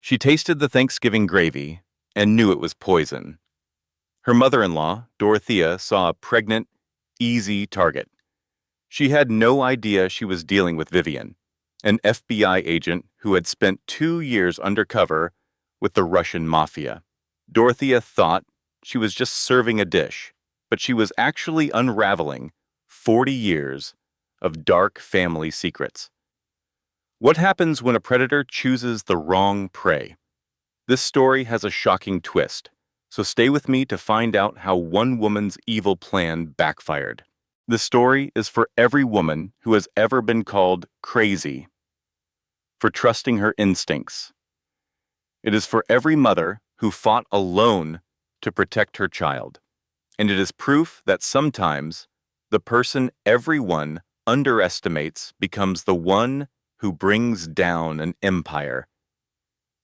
She tasted the Thanksgiving gravy and knew it was poison. Her mother-in-law, Dorothea, saw a pregnant, easy target. She had no idea she was dealing with Vivian, an FBI agent who had spent 2 years undercover with the Russian mafia. Dorothea thought she was just serving a dish, but she was actually unraveling 40 years of dark family secrets. What happens when a predator chooses the wrong prey? This story has a shocking twist, so stay with me to find out how one woman's evil plan backfired. The story is for every woman who has ever been called crazy for trusting her instincts. It is for every mother who fought alone to protect her child. And it is proof that sometimes the person everyone underestimates becomes the one who brings down an empire.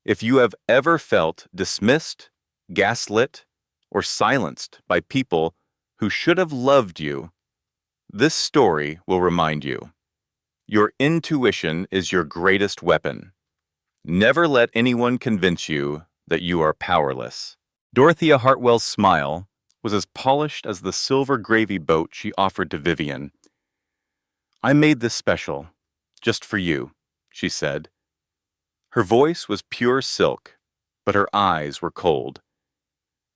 If you have ever felt dismissed, gaslit, or silenced by people who should have loved you, this story will remind you. Your intuition is your greatest weapon. Never let anyone convince you that you are powerless. Dorothea Hartwell's smile was as polished as the silver gravy boat she offered to Vivian. "I made this special, just for you," she said. Her voice was pure silk, but her eyes were cold.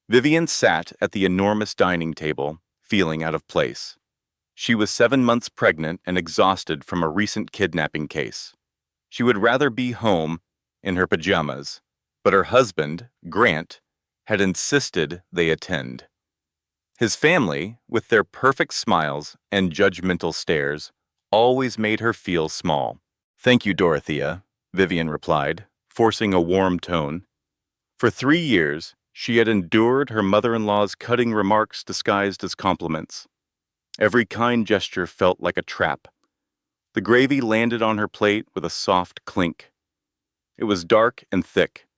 Vivian sat at the enormous dining table, feeling out of place. She was 7 months pregnant and exhausted from a recent kidnapping case. She would rather be home in her pajamas, but her husband, Grant, had insisted they attend. His family, with their perfect smiles and judgmental stares, always made her feel small. "Thank you, Dorothea," Vivian replied, forcing a warm tone. For 3 years, she had endured her mother-in-law's cutting remarks disguised as compliments. Every kind gesture felt like a trap. The gravy landed on her plate with a soft clink. It was dark and thick,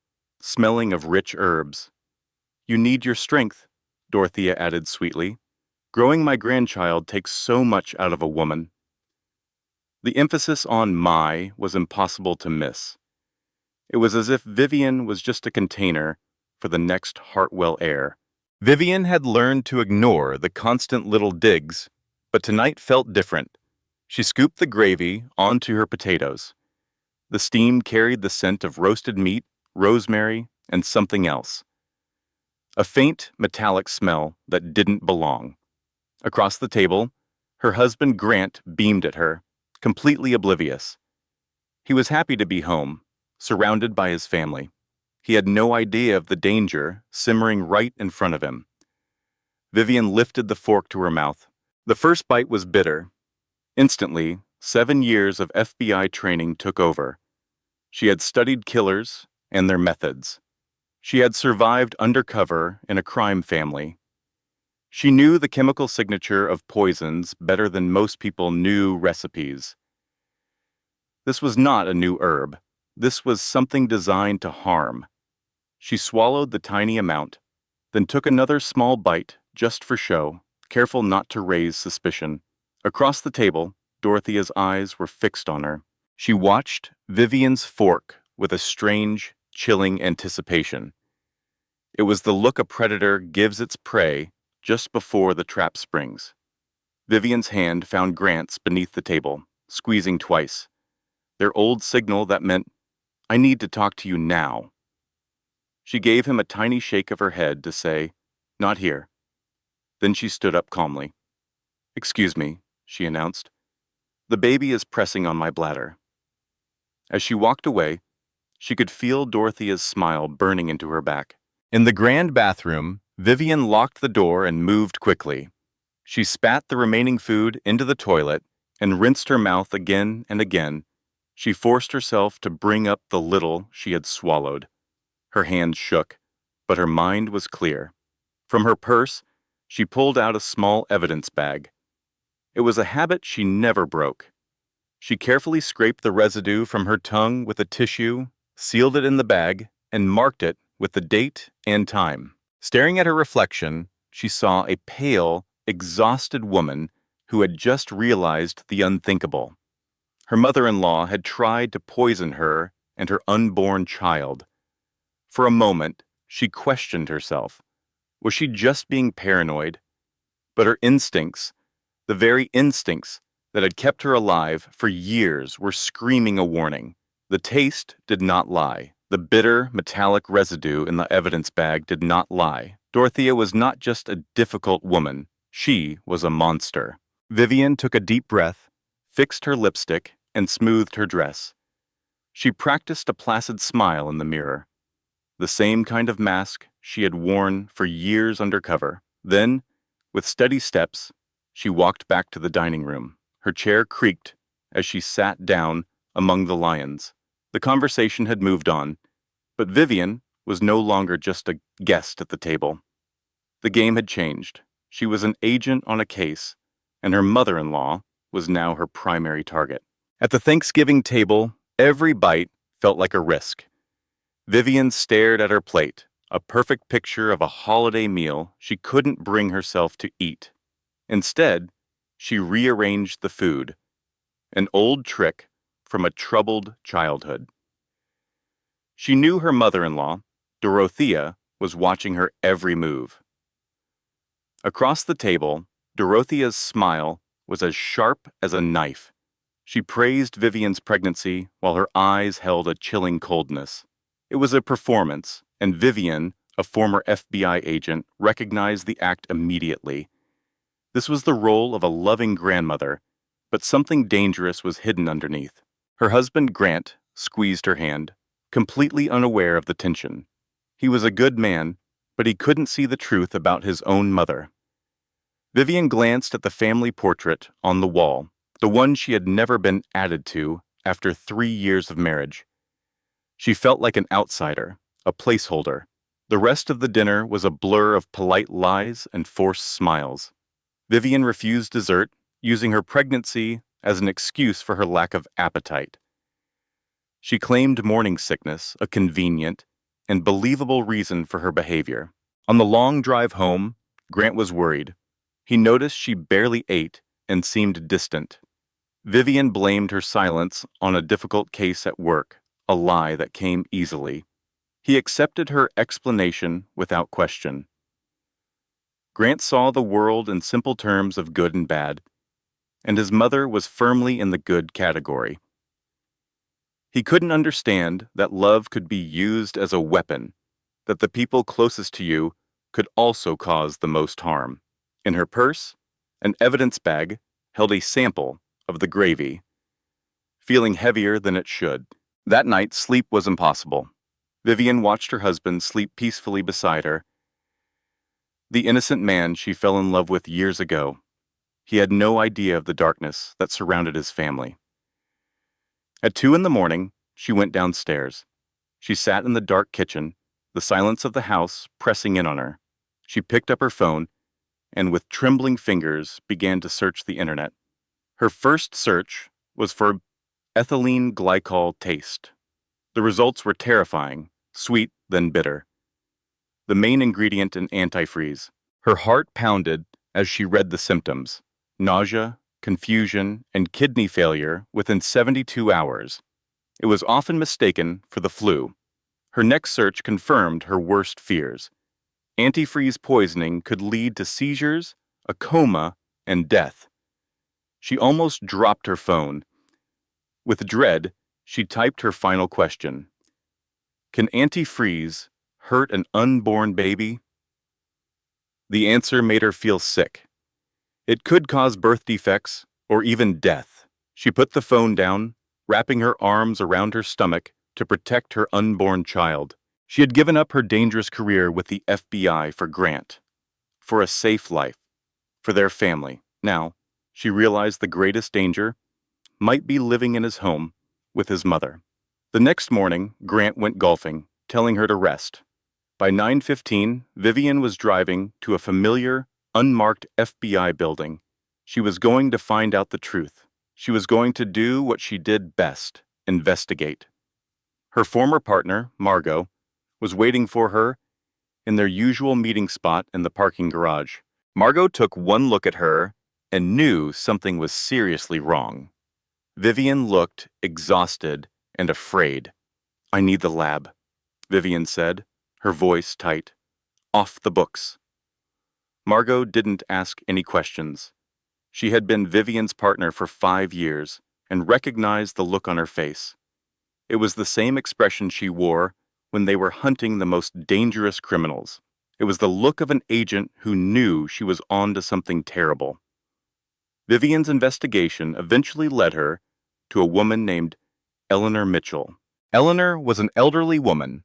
smelling of rich herbs. "You need your strength," Dorothea added sweetly. "Growing my grandchild takes so much out of a woman." The emphasis on "my" was impossible to miss. It was as if Vivian was just a container for the next Hartwell heir. Vivian had learned to ignore the constant little digs, but tonight felt different. She scooped the gravy onto her potatoes. The steam carried the scent of roasted meat, rosemary, and something else. A faint, metallic smell that didn't belong. Across the table, her husband Grant beamed at her, completely oblivious. He was happy to be home, surrounded by his family. He had no idea of the danger simmering right in front of him. Vivian lifted the fork to her mouth. The first bite was bitter. Instantly, 7 years of FBI training took over. She had studied killers and their methods. She had survived undercover in a crime family. She knew the chemical signature of poisons better than most people knew recipes. This was not a new herb. This was something designed to harm. She swallowed the tiny amount, then took another small bite just for show, careful not to raise suspicion. Across the table, Dorothea's eyes were fixed on her. She watched Vivian's fork with a strange, chilling anticipation. It was the look a predator gives its prey just before the trap springs. Vivian's hand found Grant's beneath the table, squeezing twice. Their old signal that meant, "I need to talk to you now." She gave him a tiny shake of her head to say, "Not here." Then she stood up calmly. "Excuse me," she announced. "The baby is pressing on my bladder." As she walked away, she could feel Dorothea's smile burning into her back. In the grand bathroom, Vivian locked the door and moved quickly. She spat the remaining food into the toilet and rinsed her mouth again and again. She forced herself to bring up the little she had swallowed. Her hands shook, but her mind was clear. From her purse, she pulled out a small evidence bag. It was a habit she never broke. She carefully scraped the residue from her tongue with a tissue, sealed it in the bag, and marked it with the date and time. Staring at her reflection, she saw a pale, exhausted woman who had just realized the unthinkable. Her mother-in-law had tried to poison her and her unborn child. For a moment, she questioned herself. Was she just being paranoid? But her instincts, the very instincts that had kept her alive for years, were screaming a warning. The taste did not lie. The bitter, metallic residue in the evidence bag did not lie. Dorothea was not just a difficult woman. She was a monster. Vivian took a deep breath, fixed her lipstick, and smoothed her dress. She practiced a placid smile in the mirror, the same kind of mask she had worn for years undercover. Then, with steady steps, she walked back to the dining room. Her chair creaked as she sat down among the lions. The conversation had moved on, but Vivian was no longer just a guest at the table. The game had changed. She was an agent on a case, and her mother-in-law was now her primary target. At the Thanksgiving table, every bite felt like a risk. Vivian stared at her plate, a perfect picture of a holiday meal she couldn't bring herself to eat. Instead, she rearranged the food, an old trick from a troubled childhood. She knew her mother-in-law, Dorothea, was watching her every move. Across the table, Dorothea's smile was as sharp as a knife. She praised Vivian's pregnancy while her eyes held a chilling coldness. It was a performance, and Vivian, a former FBI agent, recognized the act immediately. This was the role of a loving grandmother, but something dangerous was hidden underneath. Her husband, Grant, squeezed her hand, completely unaware of the tension. He was a good man, but he couldn't see the truth about his own mother. Vivian glanced at the family portrait on the wall, the one she had never been added to after 3 years of marriage. She felt like an outsider, a placeholder. The rest of the dinner was a blur of polite lies and forced smiles. Vivian refused dessert, using her pregnancy as an excuse for her lack of appetite. She claimed morning sickness, a convenient and believable reason for her behavior. On the long drive home, Grant was worried. He noticed she barely ate and seemed distant. Vivian blamed her silence on a difficult case at work, a lie that came easily. He accepted her explanation without question. Grant saw the world in simple terms of good and bad, and his mother was firmly in the good category. He couldn't understand that love could be used as a weapon, that the people closest to you could also cause the most harm. In her purse, an evidence bag held a sample of the gravy, feeling heavier than it should. That night, sleep was impossible. Vivian watched her husband sleep peacefully beside her, the innocent man she fell in love with years ago. He had no idea of the darkness that surrounded his family. At 2 a.m, she went downstairs. She sat in the dark kitchen, the silence of the house pressing in on her. She picked up her phone and with trembling fingers began to search the internet. Her first search was for ethylene glycol taste. The results were terrifying, sweet then bitter. The main ingredient in antifreeze. Her heart pounded as she read the symptoms: nausea, confusion, and kidney failure within 72 hours. It was often mistaken for the flu. Her next search confirmed her worst fears. Antifreeze poisoning could lead to seizures, a coma, and death. She almost dropped her phone. With dread, she typed her final question. Can antifreeze hurt an unborn baby? The answer made her feel sick. It could cause birth defects or even death. She put the phone down, wrapping her arms around her stomach to protect her unborn child. She had given up her dangerous career with the FBI for Grant, for a safe life, for their family. Now, she realized the greatest danger might be living in his home with his mother. The next morning, Grant went golfing, telling her to rest. By 9:15, Vivian was driving to a familiar, unmarked FBI building. She was going to find out the truth. She was going to do what she did best: investigate. Her former partner, Margot, was waiting for her in their usual meeting spot in the parking garage. Margot took one look at her and knew something was seriously wrong. Vivian looked exhausted and afraid. I need the lab. Vivian said, her voice tight. Off the books. Margot didn't ask any questions. She had been Vivian's partner for 5 years and recognized the look on her face. It was the same expression she wore when they were hunting the most dangerous criminals. It was the look of an agent who knew she was on to something terrible. Vivian's investigation eventually led her to a woman named Eleanor Mitchell. Eleanor was an elderly woman,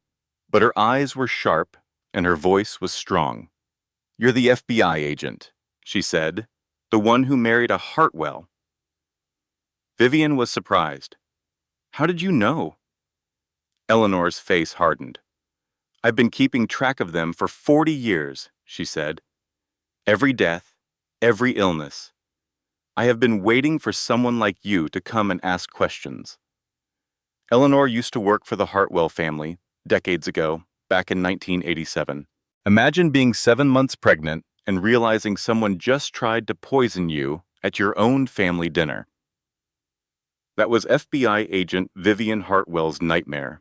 but her eyes were sharp and her voice was strong. "You're the FBI agent," she said, "the one who married a Hartwell." Vivian was surprised. "How did you know?" Eleanor's face hardened. "I've been keeping track of them for 40 years, she said. "Every death, every illness. I have been waiting for someone like you to come and ask questions." Eleanor used to work for the Hartwell family decades ago, back in 1987. Imagine being 7 months pregnant and realizing someone just tried to poison you at your own family dinner. That was FBI agent Vivian Hartwell's nightmare.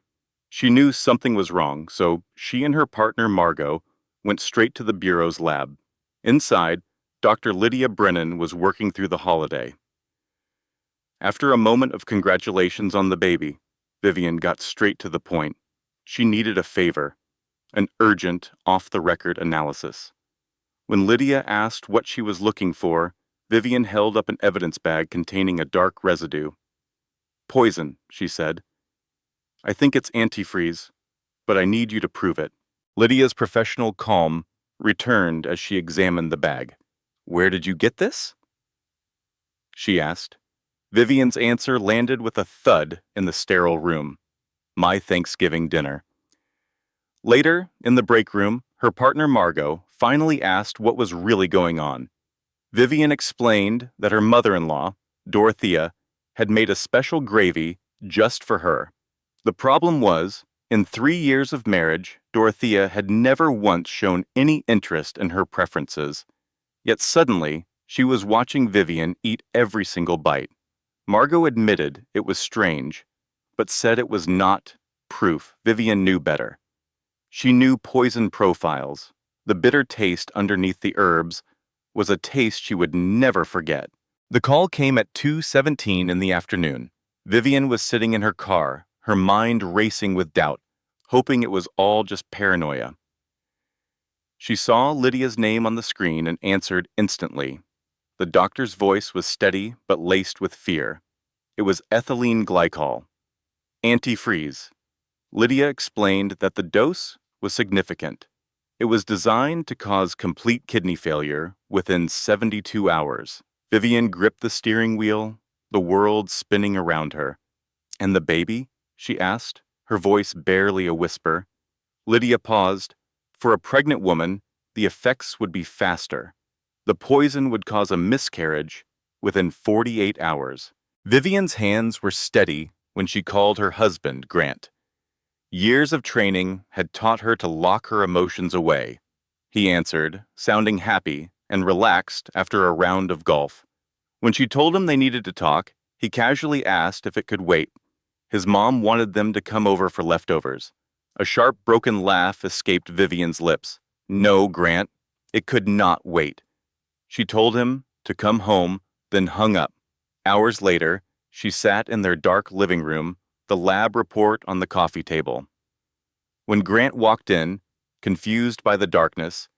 She knew something was wrong, so she and her partner Margot went straight to the Bureau's lab. Inside, Dr. Lydia Brennan was working through the holiday. After a moment of congratulations on the baby, Vivian got straight to the point. She needed a favor, an urgent, off-the-record analysis. When Lydia asked what she was looking for, Vivian held up an evidence bag containing a dark residue. "Poison," she said. "I think it's antifreeze, but I need you to prove it." Lydia's professional calm returned as she examined the bag. "Where did you get this?" she asked. Vivian's answer landed with a thud in the sterile room. "My Thanksgiving dinner." Later, in the break room, her partner Margot finally asked what was really going on. Vivian explained that her mother-in-law, Dorothea, had made a special gravy just for her. The problem was, in 3 years of marriage, Dorothea had never once shown any interest in her preferences. Yet suddenly, she was watching Vivian eat every single bite. Margot admitted it was strange, but said it was not proof Vivian knew better. She knew poison profiles. The bitter taste underneath the herbs was a taste she would never forget. The call came at 2:17 in the afternoon. Vivian was sitting in her car, her mind racing with doubt, hoping it was all just paranoia. She saw Lydia's name on the screen and answered instantly. The doctor's voice was steady but laced with fear. It was ethylene glycol. Antifreeze. Lydia explained that the dose was significant. It was designed to cause complete kidney failure within 72 hours. Vivian gripped the steering wheel, the world spinning around her. "And the baby?" she asked, her voice barely a whisper. Lydia paused. For a pregnant woman, the effects would be faster. The poison would cause a miscarriage within 48 hours. Vivian's hands were steady when she called her husband, Grant. Years of training had taught her to lock her emotions away. He answered, sounding happy and relaxed after a round of golf. When she told him they needed to talk, he casually asked if it could wait. His mom wanted them to come over for leftovers. A sharp, broken laugh escaped Vivian's lips. "No, Grant, it could not wait." She told him to come home, then hung up. Hours later, she sat in their dark living room, the lab report on the coffee table. When Grant walked in, confused by the darkness,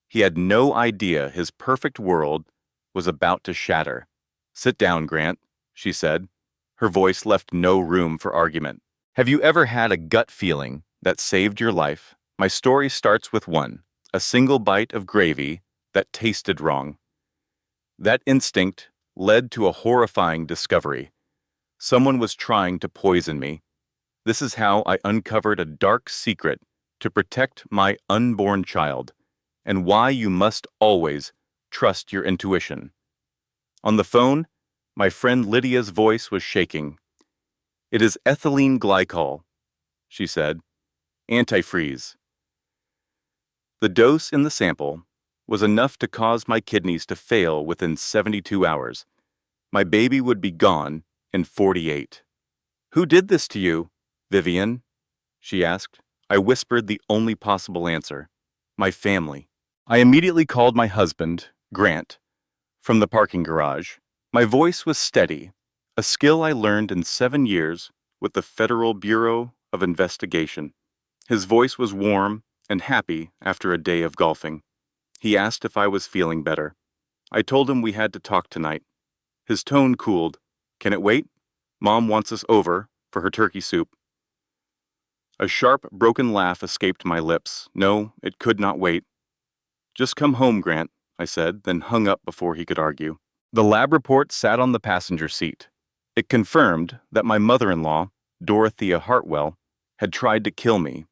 he had no idea his perfect world was about to shatter. "Sit down, Grant," she said. Her voice left no room for argument. "Have you ever had a gut feeling that saved your life? My story starts with one, a single bite of gravy that tasted wrong. That instinct led to a horrifying discovery. Someone was trying to poison me. This is how I uncovered a dark secret to protect my unborn child, and why you must always trust your intuition." On the phone, my friend Lydia's voice was shaking. "It is ethylene glycol," she said. "Antifreeze." The dose in the sample was enough to cause my kidneys to fail within 72 hours. My baby would be gone in 48. "Who did this to you, Vivian?" she asked. I whispered the only possible answer. My family. I immediately called my husband, Grant, from the parking garage. My voice was steady, a skill I learned in 7 years with the Federal Bureau of Investigation. His voice was warm and happy after a day of golfing. He asked if I was feeling better. I told him we had to talk tonight. His tone cooled. Can it wait? Mom wants us over for her turkey soup. A sharp, broken laugh escaped my lips. No, it could not wait. Just come home, Grant, I said, then hung up before he could argue. The lab report sat on the passenger seat. It confirmed that my mother-in-law, Dorothea Hartwell, had tried to kill me.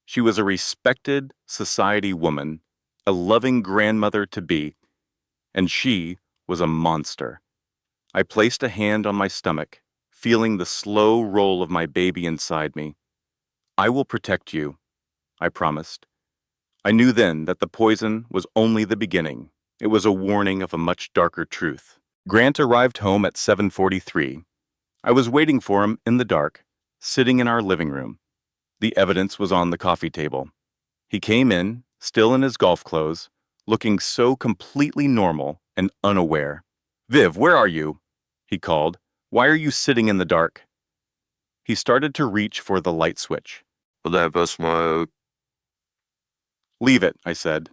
She was a respected society woman, a loving grandmother-to-be, and she was a monster. I placed a hand on my stomach, feeling the slow roll of my baby inside me. I will protect you, I promised. I knew then that the poison was only the beginning. It was a warning of a much darker truth. Grant arrived home at 7:43. I was waiting for him in the dark, sitting in our living room. The evidence was on the coffee table. He came in, still in his golf clothes, looking so completely normal and unaware. Viv, where are you? He called. Why are you sitting in the dark? He started to reach for the light switch. Will that have smoke? Leave it, I said.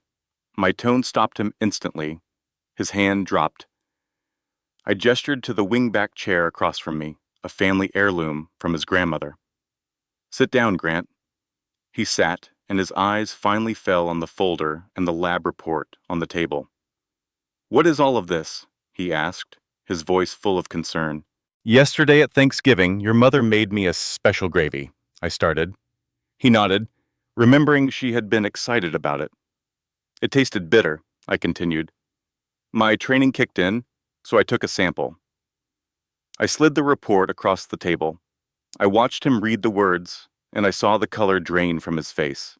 My tone stopped him instantly. His hand dropped. I gestured to the wingback chair across from me, a family heirloom from his grandmother. Sit down, Grant. He sat, and his eyes finally fell on the folder and the lab report on the table. What is all of this? He asked, his voice full of concern. Yesterday at Thanksgiving, your mother made me a special gravy, I started. He nodded, remembering she had been excited about it. It tasted bitter, I continued. My training kicked in, so I took a sample. I slid the report across the table. I watched him read the words, and I saw the color drain from his face.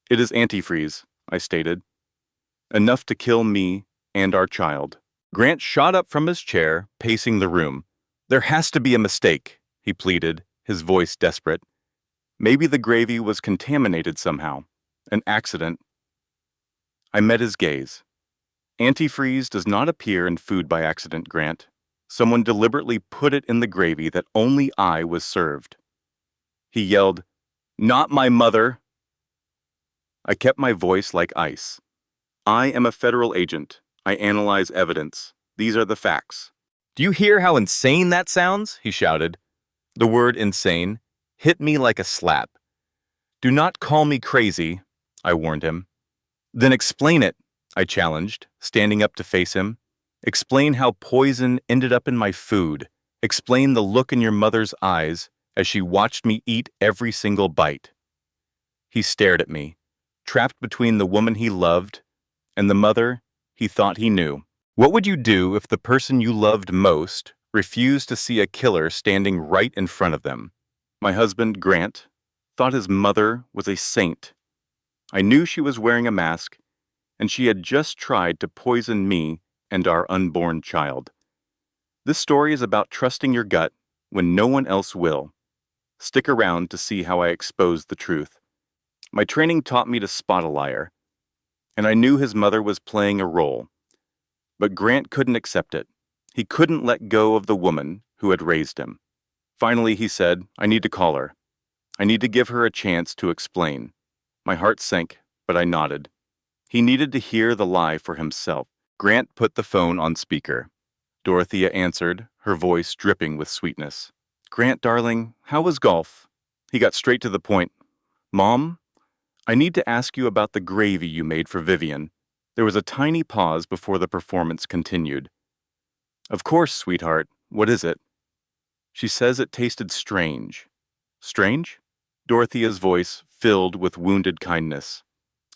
It is antifreeze, I stated. Enough to kill me and our child. Grant shot up from his chair, pacing the room. There has to be a mistake, he pleaded, his voice desperate. Maybe the gravy was contaminated somehow. An accident. I met his gaze. Antifreeze does not appear in food by accident, Grant. Someone deliberately put it in the gravy that only I was served. He yelled, Not my mother! I kept my voice like ice. I am a federal agent. I analyze evidence. These are the facts. Do you hear how insane that sounds? He shouted. The word insane hit me like a slap. Do not call me crazy, I warned him. Then explain it, I challenged, standing up to face him. Explain how poison ended up in my food. Explain the look in your mother's eyes as she watched me eat every single bite. He stared at me, trapped between the woman he loved and the mother he thought he knew. What would you do if the person you loved most refused to see a killer standing right in front of them? My husband, Grant, thought his mother was a saint. I knew she was wearing a mask, and she had just tried to poison me and our unborn child. This story is about trusting your gut when no one else will. Stick around to see how I expose the truth. My training taught me to spot a liar, and I knew his mother was playing a role. But Grant couldn't accept it. He couldn't let go of the woman who had raised him. Finally, he said, I need to call her. I need to give her a chance to explain. My heart sank, but I nodded. He needed to hear the lie for himself. Grant put the phone on speaker. Dorothea answered, her voice dripping with sweetness. Grant, darling, how was golf? He got straight to the point. Mom, I need to ask you about the gravy you made for Vivian. There was a tiny pause before the performance continued. Of course, sweetheart. What is it? She says it tasted strange. Strange? Dorothea's voice filled with wounded kindness.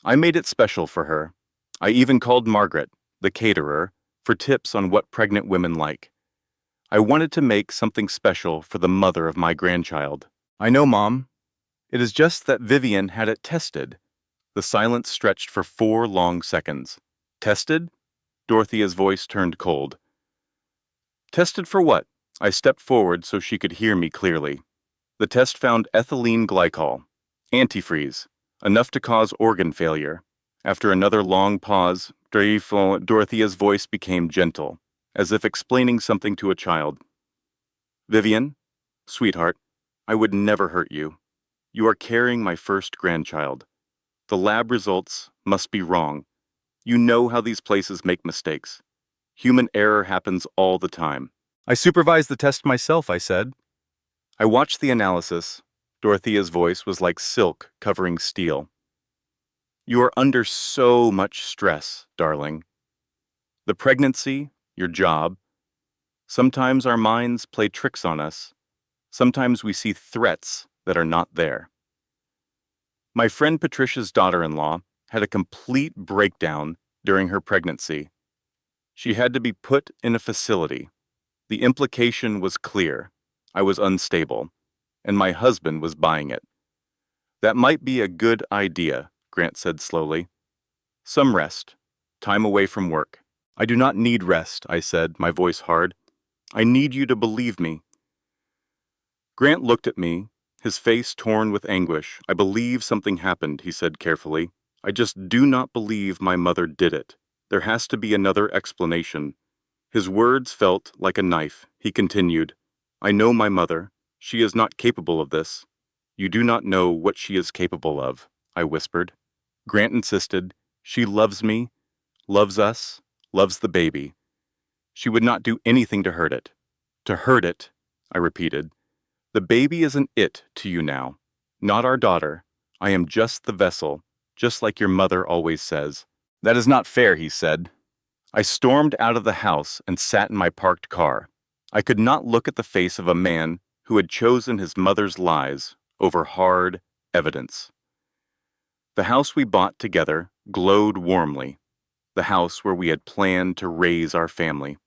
I made it special for her. I even called Margaret, the caterer, for tips on what pregnant women like. I wanted to make something special for the mother of my grandchild. I know, Mom. It is just that Vivian had it tested. The silence stretched for 4 long seconds. Tested? Dorothea's voice turned cold. Tested for what? I stepped forward so she could hear me clearly. The test found ethylene glycol. Antifreeze, enough to cause organ failure. After another long pause, Dorothea's voice became gentle, as if explaining something to a child. Vivian, sweetheart, I would never hurt you. You are carrying my first grandchild. The lab results must be wrong. You know how these places make mistakes. Human error happens all the time. I supervised the test myself, I said. I watched the analysis. Dorothea's voice was like silk covering steel. You are under so much stress, darling. The pregnancy, your job. Sometimes our minds play tricks on us. Sometimes we see threats that are not there. My friend Patricia's daughter-in-law had a complete breakdown during her pregnancy. She had to be put in a facility. The implication was clear. I was unstable, and my husband was buying it. That might be a good idea, Grant said slowly. Some rest, time away from work. I do not need rest, I said, my voice hard. I need you to believe me. Grant looked at me, his face torn with anguish. I believe something happened, he said carefully. I just do not believe my mother did it. There has to be another explanation. His words felt like a knife. He continued, I know my mother. She is not capable of this. You do not know what she is capable of, I whispered. Grant insisted, she loves me, loves us, loves the baby. She would not do anything to hurt it. To hurt it, I repeated. The baby is an it to you now, not our daughter. I am just the vessel, just like your mother always says. That is not fair, he said. I stormed out of the house and sat in my parked car. I could not look at the face of a man who had chosen his mother's lies over hard evidence. The house we bought together glowed warmly, the house where we had planned to raise our family.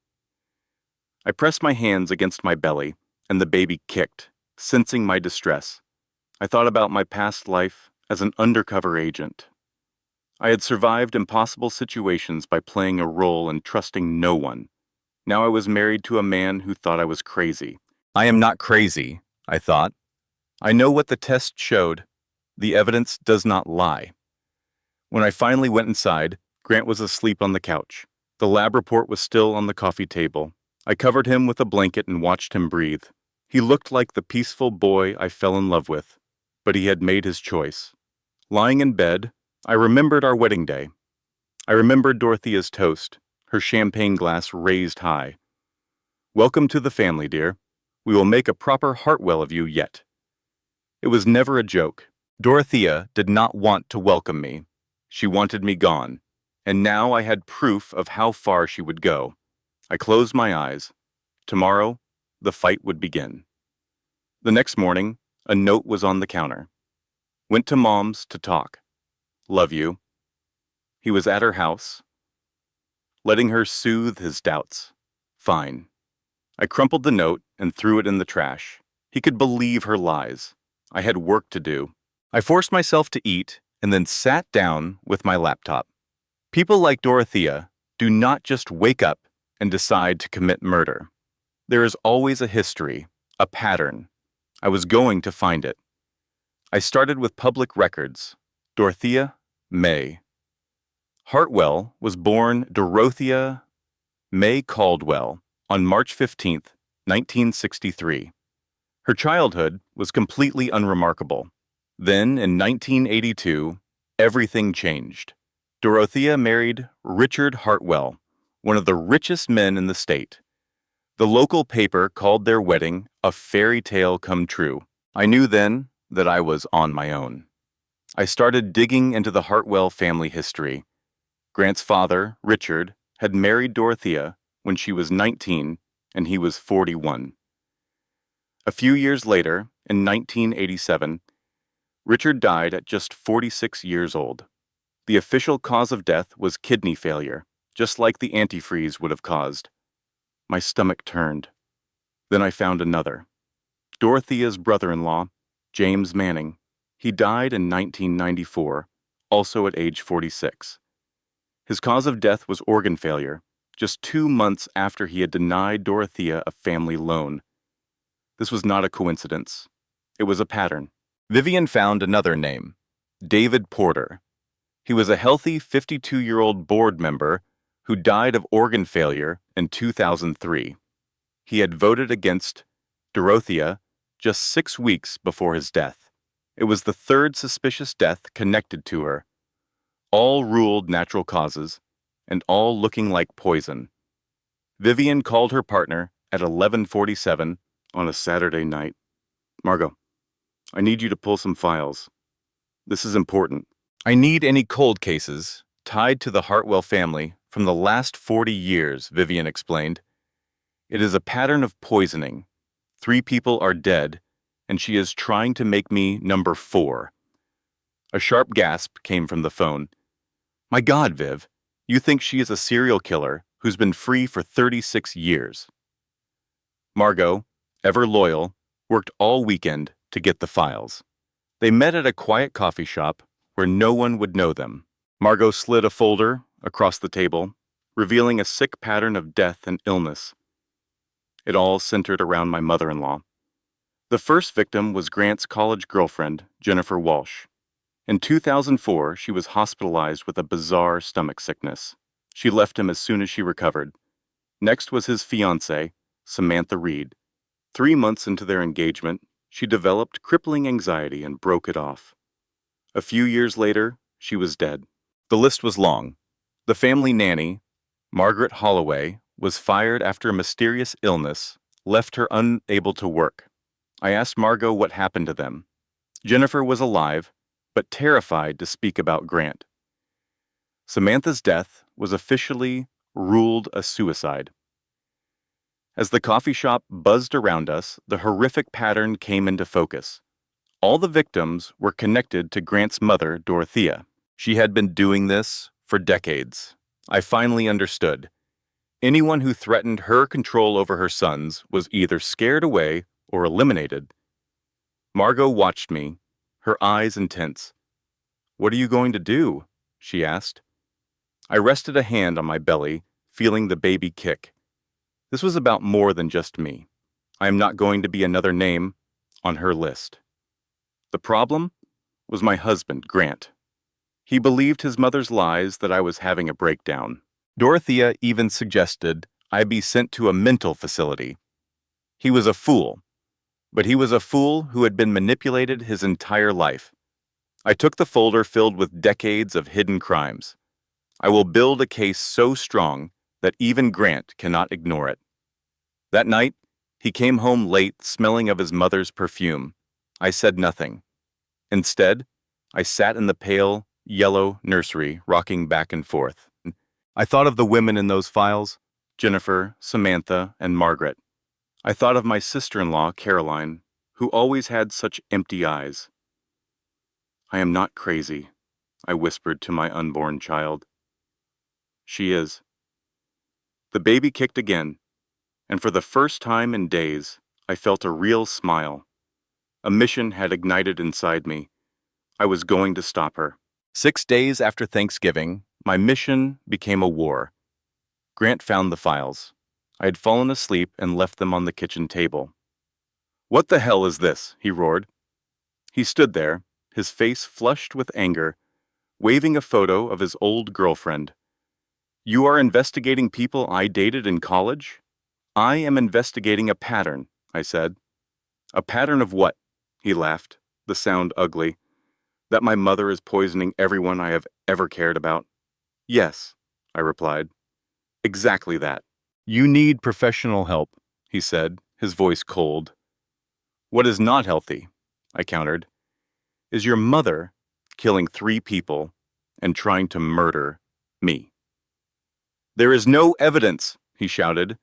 I pressed my hands against my belly, and the baby kicked, sensing my distress. I thought about my past life as an undercover agent. I had survived impossible situations by playing a role and trusting no one. Now I was married to a man who thought I was crazy. I am not crazy, I thought. I know what the test showed. The evidence does not lie. When I finally went inside, Grant was asleep on the couch. The lab report was still on the coffee table. I covered him with a blanket and watched him breathe. He looked like the peaceful boy I fell in love with, but he had made his choice. Lying in bed, I remembered our wedding day. I remembered Dorothea's toast, her champagne glass raised high. Welcome to the family, dear. We will make a proper Hartwell of you yet. It was never a joke. Dorothea did not want to welcome me. She wanted me gone, and now I had proof of how far she would go. I closed my eyes. Tomorrow, the fight would begin. The next morning, a note was on the counter. Went to Mom's to talk. Love you. He was at her house, letting her soothe his doubts. Fine. I crumpled the note and threw it in the trash. He could believe her lies. I had work to do. I forced myself to eat and then sat down with my laptop. People like Dorothea do not just wake up and decide to commit murder. There is always a history, a pattern. I was going to find it. I started with public records. Dorothea May. Hartwell was born Dorothea May Caldwell on March 15, 1963. Her childhood was completely unremarkable. Then, in 1982, everything changed. Dorothea married Richard Hartwell, one of the richest men in the state. The local paper called their wedding a fairy tale come true. I knew then that I was on my own. I started digging into the Hartwell family history. Grant's father, Richard, had married Dorothea when she was 19 and he was 41. A few years later, in 1987, Richard died at just 46 years old. The official cause of death was kidney failure, just like the antifreeze would have caused. My stomach turned. Then I found another. Dorothea's brother-in-law, James Manning. He died in 1994, also at age 46. His cause of death was organ failure, just 2 months after he had denied Dorothea a family loan. This was not a coincidence. It was a pattern. Vivian found another name, David Porter. He was a healthy 52-year-old board member who died of organ failure in 2003. He had voted against Dorothea just 6 weeks before his death. It was the third suspicious death connected to her, all ruled natural causes, and all looking like poison. Vivian called her partner at 11:47 on a Saturday night. Margot, I need you to pull some files. This is important. I need any cold cases tied to the Hartwell family from the last 40 years, Vivian explained. It is a pattern of poisoning. 3 people are dead, and she is trying to make me number 4. A sharp gasp came from the phone. My God, Viv, you think she is a serial killer who's been free for 36 years. Margot, ever loyal, worked all weekend to get the files. They met at a quiet coffee shop where no one would know them. Margot slid a folder across the table, revealing a sick pattern of death and illness. It all centered around my mother-in-law. The first victim was Grant's college girlfriend, Jennifer Walsh. In 2004, she was hospitalized with a bizarre stomach sickness. She left him as soon as she recovered. Next was his fiancée, Samantha Reed. 3 months into their engagement, she developed crippling anxiety and broke it off. A few years later, she was dead. The list was long. The family nanny, Margaret Holloway, was fired after a mysterious illness left her unable to work. I asked Margot what happened to them. Jennifer was alive, but terrified to speak about Grant. Samantha's death was officially ruled a suicide. As the coffee shop buzzed around us, the horrific pattern came into focus. All the victims were connected to Grant's mother, Dorothea. She had been doing this for decades. I finally understood. Anyone who threatened her control over her sons was either scared away or eliminated. Margot watched me, her eyes intense. What are you going to do? She asked. I rested a hand on my belly, feeling the baby kick. This was about more than just me. I am not going to be another name on her list. The problem was my husband, Grant. He believed his mother's lies that I was having a breakdown. Dorothea even suggested I be sent to a mental facility. He was a fool, but he was a fool who had been manipulated his entire life. I took the folder filled with decades of hidden crimes. I will build a case so strong that even Grant cannot ignore it. That night, he came home late, smelling of his mother's perfume. I said nothing. Instead, I sat in the pale, yellow nursery, rocking back and forth. I thought of the women in those files, Jennifer, Samantha, and Margaret. I thought of my sister-in-law, Caroline, who always had such empty eyes. I am not crazy, I whispered to my unborn child. She is. The baby kicked again, and for the first time in days, I felt a real smile. A mission had ignited inside me. I was going to stop her. 6 days after Thanksgiving, my mission became a war. Grant found the files. I had fallen asleep and left them on the kitchen table. What the hell is this? He roared. He stood there, his face flushed with anger, waving a photo of his old girlfriend. You are investigating people I dated in college? I am investigating a pattern, I said. A pattern of what? He laughed, the sound ugly. That my mother is poisoning everyone I have ever cared about? Yes, I replied. Exactly that. You need professional help, he said, his voice cold. What is not healthy, I countered, is your mother killing 3 people and trying to murder me. There is no evidence, he shouted.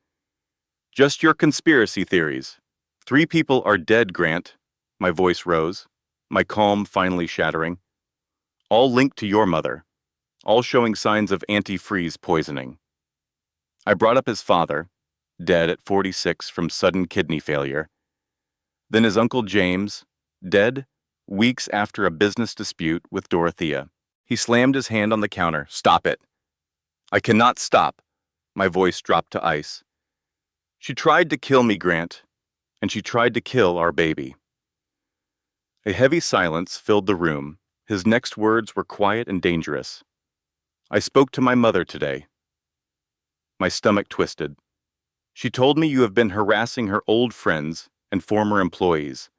Just your conspiracy theories. 3 people are dead, Grant. My voice rose, my calm finally shattering. All linked to your mother, all showing signs of antifreeze poisoning. I brought up his father, dead at 46 from sudden kidney failure. Then his uncle James, dead weeks after a business dispute with Dorothea. He slammed his hand on the counter. Stop it. I cannot stop. My voice dropped to ice. She tried to kill me, Grant, and she tried to kill our baby. A heavy silence filled the room. His next words were quiet and dangerous. I spoke to my mother today. My stomach twisted. She told me you have been harassing her old friends and former employees.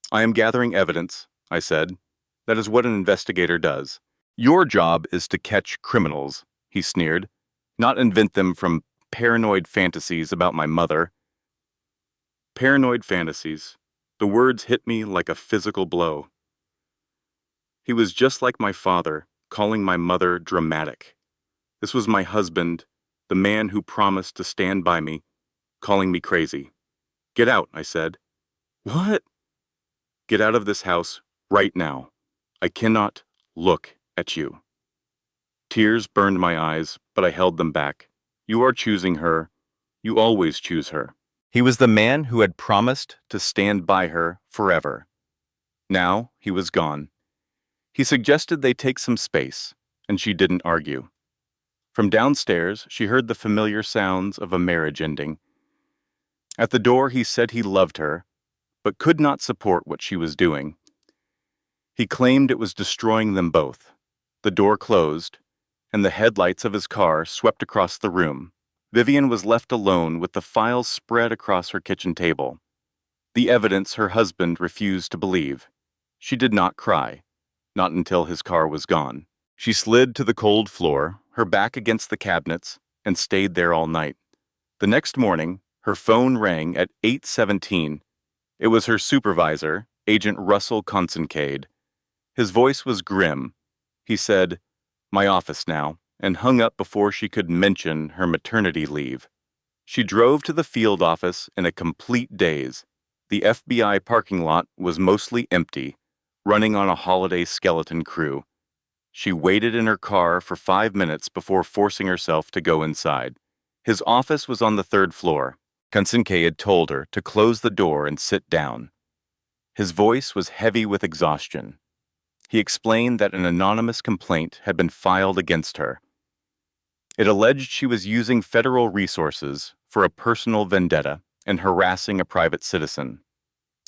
I am gathering evidence, I said. That is what an investigator does. Your job is to catch criminals, he sneered, not invent them from paranoid fantasies about my mother. Paranoid fantasies. The words hit me like a physical blow. He was just like my father, calling my mother dramatic. This was my husband, the man who promised to stand by me, calling me crazy. Get out, I said. What? Get out of this house right now. I cannot look at you. Tears burned my eyes, but I held them back. You are choosing her. You always choose her. He was the man who had promised to stand by her forever. Now he was gone. He suggested they take some space, and she didn't argue. From downstairs, she heard the familiar sounds of a marriage ending. At the door, he said he loved her, but could not support what she was doing. He claimed it was destroying them both. The door closed, and the headlights of his car swept across the room. Vivian was left alone with the files spread across her kitchen table. The evidence her husband refused to believe. She did not cry, not until his car was gone. She slid to the cold floor, her back against the cabinets, and stayed there all night. The next morning, her phone rang at 8:17. It was her supervisor, Agent Russell Consincade. His voice was grim. He said, "My office now," and hung up before she could mention her maternity leave. She drove to the field office in a complete daze. The FBI parking lot was mostly empty, running on a holiday skeleton crew. She waited in her car for 5 minutes before forcing herself to go inside. His office was on the third floor. Consincade told her to close the door and sit down. His voice was heavy with exhaustion. He explained that an anonymous complaint had been filed against her. It alleged she was using federal resources for a personal vendetta and harassing a private citizen.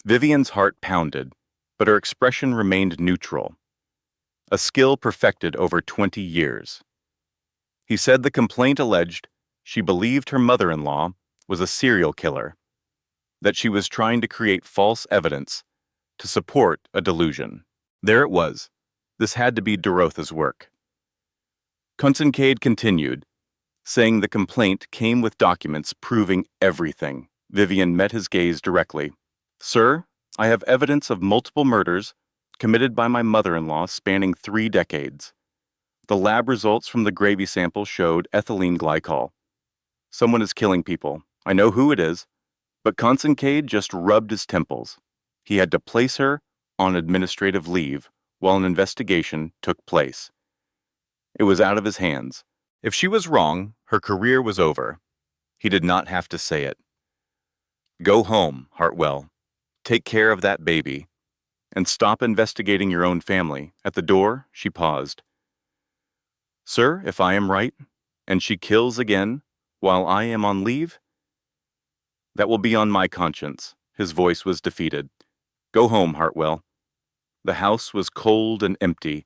Vivian's heart pounded, but her expression remained neutral, a skill perfected over 20 years. He said the complaint alleged she believed her mother-in-law was a serial killer, that she was trying to create false evidence to support a delusion. There it was. This had to be Dorotha's work. Consincade continued, saying the complaint came with documents proving everything. Vivian met his gaze directly. Sir, I have evidence of multiple murders committed by my mother-in-law spanning 3 decades. The lab results from the gravy sample showed ethylene glycol. Someone is killing people. I know who it is, but Consincade just rubbed his temples. He had to place her on administrative leave while an investigation took place. It was out of his hands. If she was wrong, her career was over. He did not have to say it. Go home, Hartwell. Take care of that baby. And stop investigating your own family. At the door, she paused. Sir, if I am right, and she kills again while I am on leave, that will be on my conscience. His voice was defeated. Go home, Hartwell. The house was cold and empty.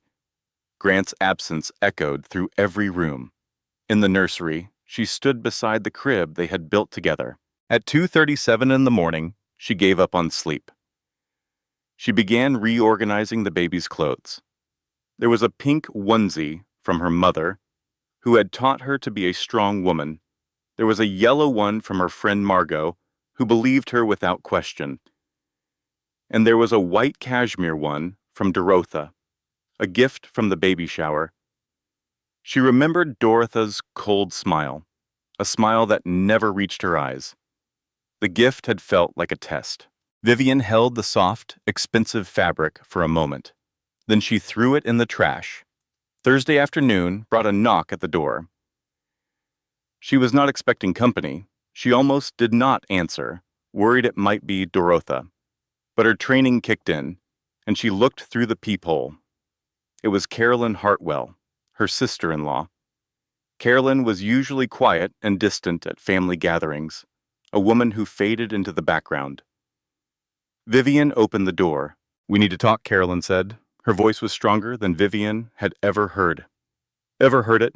Grant's absence echoed through every room. In the nursery, she stood beside the crib they had built together. At 2:37 in the morning, she gave up on sleep. She began reorganizing the baby's clothes. There was a pink onesie from her mother, who had taught her to be a strong woman. There was a yellow one from her friend Margot, who believed her without question. And there was a white cashmere one from Dorotha, a gift from the baby shower. She remembered Dorotha's cold smile, a smile that never reached her eyes. The gift had felt like a test. Vivian held the soft, expensive fabric for a moment. Then she threw it in the trash. Thursday afternoon brought a knock at the door. She was not expecting company. She almost did not answer, worried it might be Dorotha. But her training kicked in, and she looked through the peephole. It was Carolyn Hartwell, her sister-in-law. Carolyn was usually quiet and distant at family gatherings, a woman who faded into the background. Vivian opened the door. We need to talk, Carolyn said. Her voice was stronger than Vivian had ever heard. Ever heard it?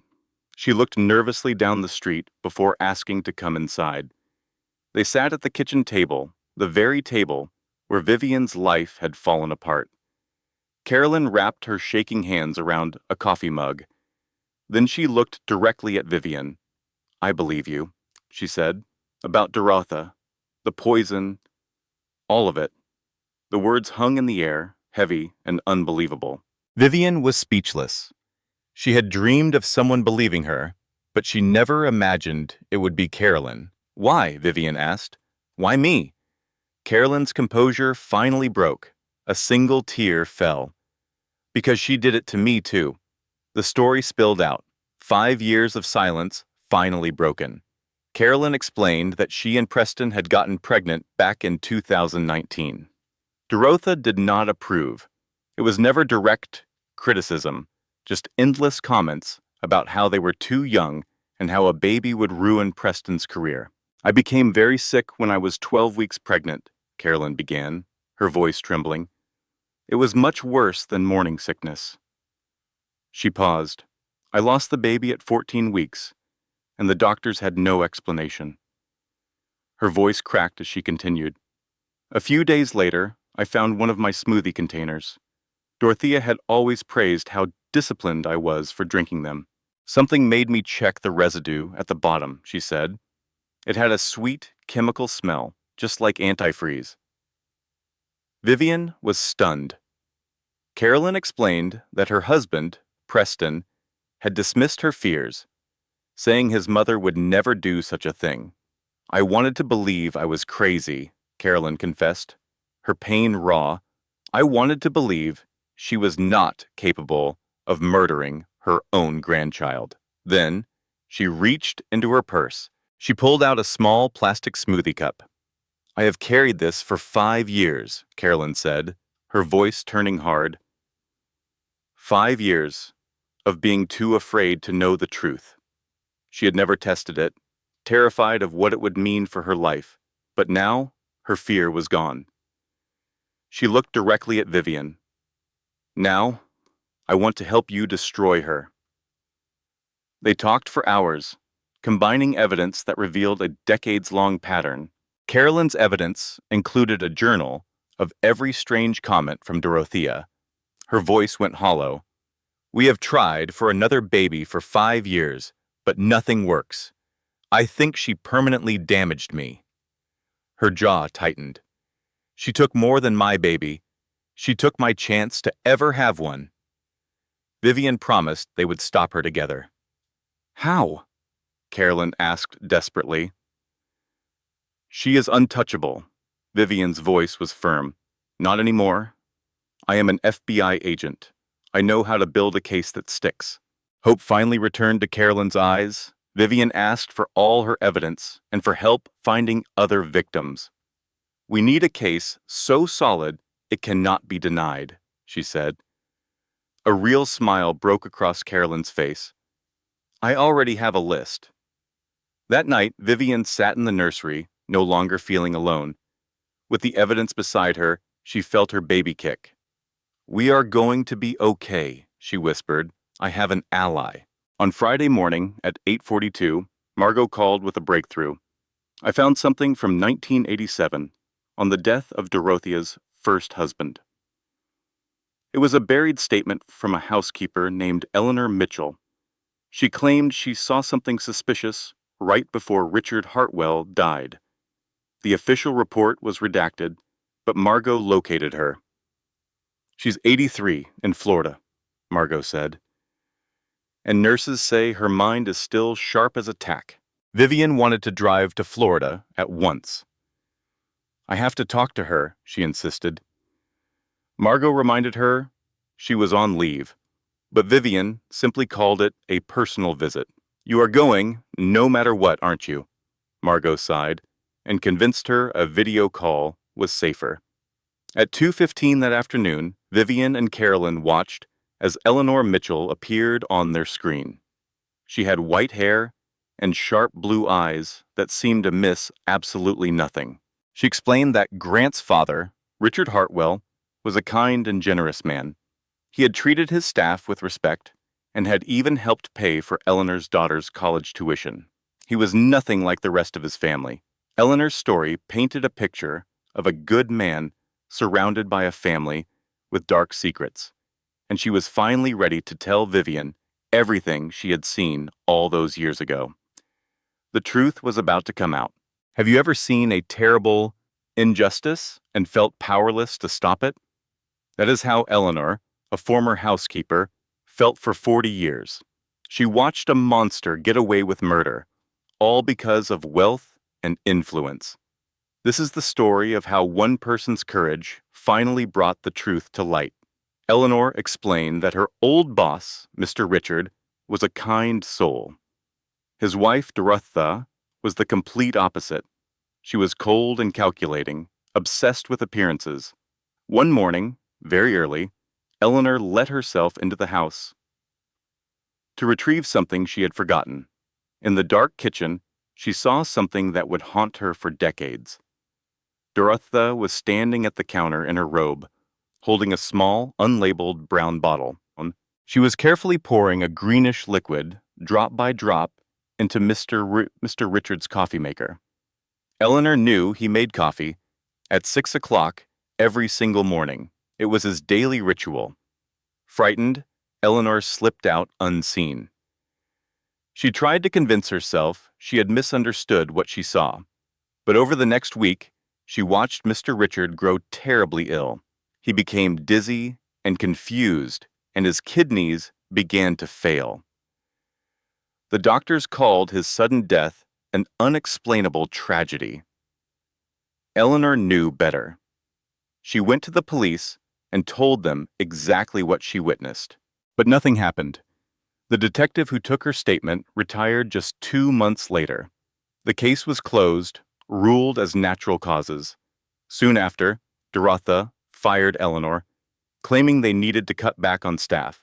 She looked nervously down the street before asking to come inside. They sat at the kitchen table, the very table where Vivian's life had fallen apart. Carolyn wrapped her shaking hands around a coffee mug. Then she looked directly at Vivian. I believe you, she said, about Dorotha, the poison, all of it. The words hung in the air, heavy and unbelievable. Vivian was speechless. She had dreamed of someone believing her, but she never imagined it would be Carolyn. Why? Vivian asked. Why me? Carolyn's composure finally broke. A single tear fell. Because she did it to me, too. The story spilled out. 5 years of silence finally broken. Carolyn explained that she and Preston had gotten pregnant back in 2019. Dorotha did not approve. It was never direct criticism, just endless comments about how they were too young and how a baby would ruin Preston's career. I became very sick when I was 12 weeks pregnant, Carolyn began, her voice trembling. It was much worse than morning sickness. She paused. I lost the baby at 14 weeks, and the doctors had no explanation. Her voice cracked as she continued. A few days later, I found one of my smoothie containers. Dorothea had always praised how disciplined I was for drinking them. Something made me check the residue at the bottom, she said. It had a sweet, chemical smell, just like antifreeze. Vivian was stunned. Carolyn explained that her husband, Preston, had dismissed her fears, saying his mother would never do such a thing. I wanted to believe I was crazy, Carolyn confessed, her pain raw. I wanted to believe she was not capable of murdering her own grandchild. Then, she reached into her purse. She pulled out a small plastic smoothie cup. I have carried this for 5 years, Carolyn said, her voice turning hard. 5 years of being too afraid to know the truth. She had never tested it, terrified of what it would mean for her life, but now her fear was gone. She looked directly at Vivian. Now, I want to help you destroy her. They talked for hours, combining evidence that revealed a decades-long pattern. Carolyn's evidence included a journal of every strange comment from Dorothea. Her voice went hollow. We have tried for another baby for 5 years, but nothing works. I think she permanently damaged me. Her jaw tightened. She took more than my baby. She took my chance to ever have one. Vivian promised they would stop her together. How? Carolyn asked desperately. She is untouchable. Vivian's voice was firm. Not anymore. I am an FBI agent. I know how to build a case that sticks. Hope finally returned to Carolyn's eyes. Vivian asked for all her evidence and for help finding other victims. We need a case so solid it cannot be denied, she said. A real smile broke across Carolyn's face. I already have a list. That night, Vivian sat in the nursery, no longer feeling alone. With the evidence beside her, she felt her baby kick. We are going to be okay, she whispered. I have an ally. On Friday morning at 8:42, Margot called with a breakthrough. I found something from 1987, on the death of Dorothea's first husband. It was a buried statement from a housekeeper named Eleanor Mitchell. She claimed she saw something suspicious right before Richard Hartwell died. The official report was redacted, but Margot located her. She's 83 in Florida, Margot said. And nurses say her mind is still sharp as a tack. Vivian wanted to drive to Florida at once. I have to talk to her, she insisted. Margot reminded her she was on leave, but Vivian simply called it a personal visit. You are going, no matter what, aren't you? Margot sighed, and convinced her a video call was safer. At 2:15 that afternoon, Vivian and Carolyn watched as Eleanor Mitchell appeared on their screen. She had white hair and sharp blue eyes that seemed to miss absolutely nothing. She explained that Grant's father, Richard Hartwell, was a kind and generous man. He had treated his staff with respect and had even helped pay for Eleanor's daughter's college tuition. He was nothing like the rest of his family. Eleanor's story painted a picture of a good man surrounded by a family with dark secrets, and she was finally ready to tell Vivian everything she had seen all those years ago. The truth was about to come out. Have you ever seen a terrible injustice and felt powerless to stop it? That is how Eleanor, a former housekeeper, felt for 40 years. She watched a monster get away with murder, all because of wealth and influence. This is the story of how one person's courage finally brought the truth to light. Eleanor explained that her old boss, Mr. Richard, was a kind soul. His wife, Dorotha, was the complete opposite. She was cold and calculating, obsessed with appearances. One morning, very early, Eleanor let herself into the house to retrieve something she had forgotten. In the dark kitchen, she saw something that would haunt her for decades. Dorotha was standing at the counter in her robe, holding a small, unlabeled brown bottle. She was carefully pouring a greenish liquid, drop by drop, into Mr. Richard's coffee maker. Eleanor knew he made coffee at 6 o'clock every single morning. It was his daily ritual. Frightened, Eleanor slipped out unseen. She tried to convince herself she had misunderstood what she saw, but over the next week, she watched Mr. Richard grow terribly ill. He became dizzy and confused, and his kidneys began to fail. The doctors called his sudden death an unexplainable tragedy. Eleanor knew better. She went to the police and told them exactly what she witnessed. But nothing happened. The detective who took her statement retired just 2 months later. The case was closed, ruled as natural causes. Soon after, Dorotha fired Eleanor, claiming they needed to cut back on staff.